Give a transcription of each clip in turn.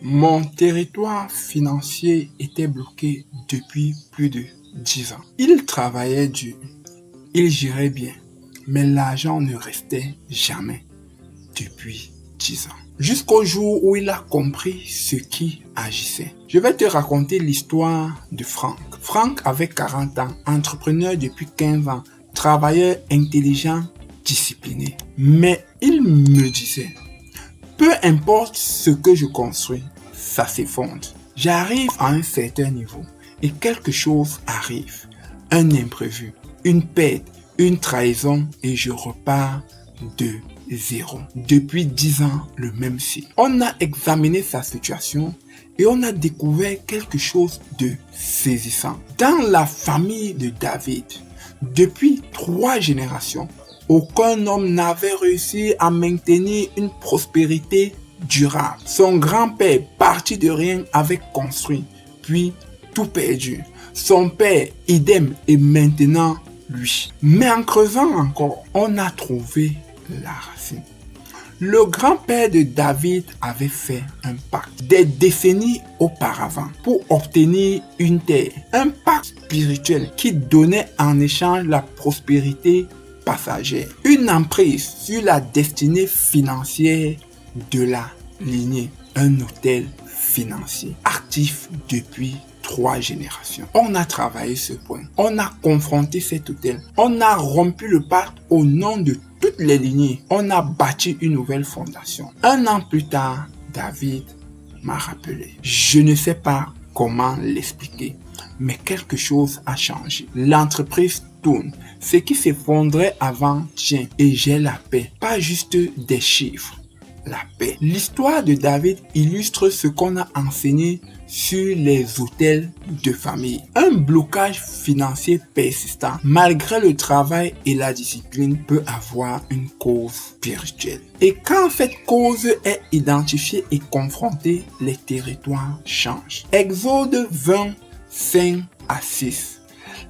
Mon territoire financier était bloqué depuis plus de 10 ans. Il travaillait dur, il gérait bien, mais l'argent ne restait jamais depuis 10 ans. Jusqu'au jour où il a compris ce qui agissait. Je vais te raconter l'histoire de Franck. Franck avait 40 ans, entrepreneur depuis 15 ans, travailleur intelligent, discipliné. Mais il me disait, peu importe ce que je construis, ça s'effondre. J'arrive à un certain niveau et quelque chose arrive. Un imprévu, une perte, une trahison et je repars de zéro. Depuis 10 ans, le même cycle. On a examiné sa situation et on a découvert quelque chose de saisissant. Dans la famille de David, depuis 3 générations, aucun homme n'avait réussi à maintenir une prospérité durable. Son grand-père, parti de rien, avait construit, puis tout perdu. Son père, idem, et maintenant lui. Mais en creusant encore, on a trouvé la racine. Le grand-père de David avait fait un pacte des décennies auparavant pour obtenir une terre. Un pacte spirituel qui donnait en échange la prospérité passagère. Une emprise sur la destinée financière de la lignée. Un hôtel financier actif depuis 3 générations. On a travaillé ce point. On a confronté cet hôtel. On a rompu le pacte au nom de toutes les lignées. On a bâti une nouvelle fondation. 1 an plus tard, David m'a rappelé. Je ne sais pas comment l'expliquer, mais quelque chose a changé. L'entreprise tourne. Ce qui s'effondrait avant tient et j'ai la paix. Pas juste des chiffres. La paix. L'histoire de David illustre ce qu'on a enseigné sur les hôtels de famille. Un blocage financier persistant, malgré le travail et la discipline, peut avoir une cause spirituelle. Et quand cette cause est identifiée et confrontée, les territoires changent. Exode 20, 5 à 6.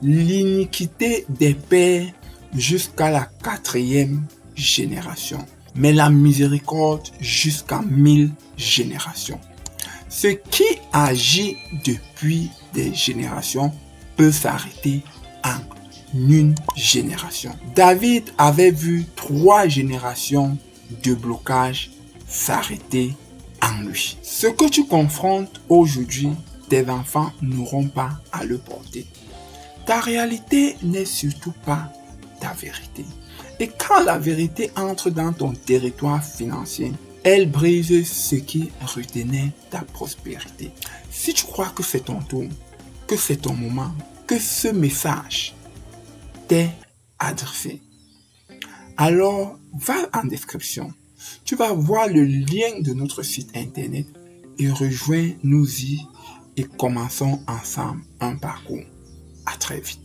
L'iniquité des pères jusqu'à la 4e génération, mais la miséricorde jusqu'à 1000 générations. Ce qui agit depuis des générations peut s'arrêter en une génération. David avait vu 3 générations de blocage s'arrêter en lui. Ce que tu confrontes aujourd'hui, tes enfants n'auront pas à le porter. Ta réalité n'est surtout pas ta vérité. Et quand la vérité entre dans ton territoire financier, elle brise ce qui retenait ta prospérité. Si tu crois que c'est ton tour, que c'est ton moment, que ce message t'est adressé, alors va en description. Tu vas voir le lien de notre site internet et rejoins-nous-y et commençons ensemble un parcours. À très vite.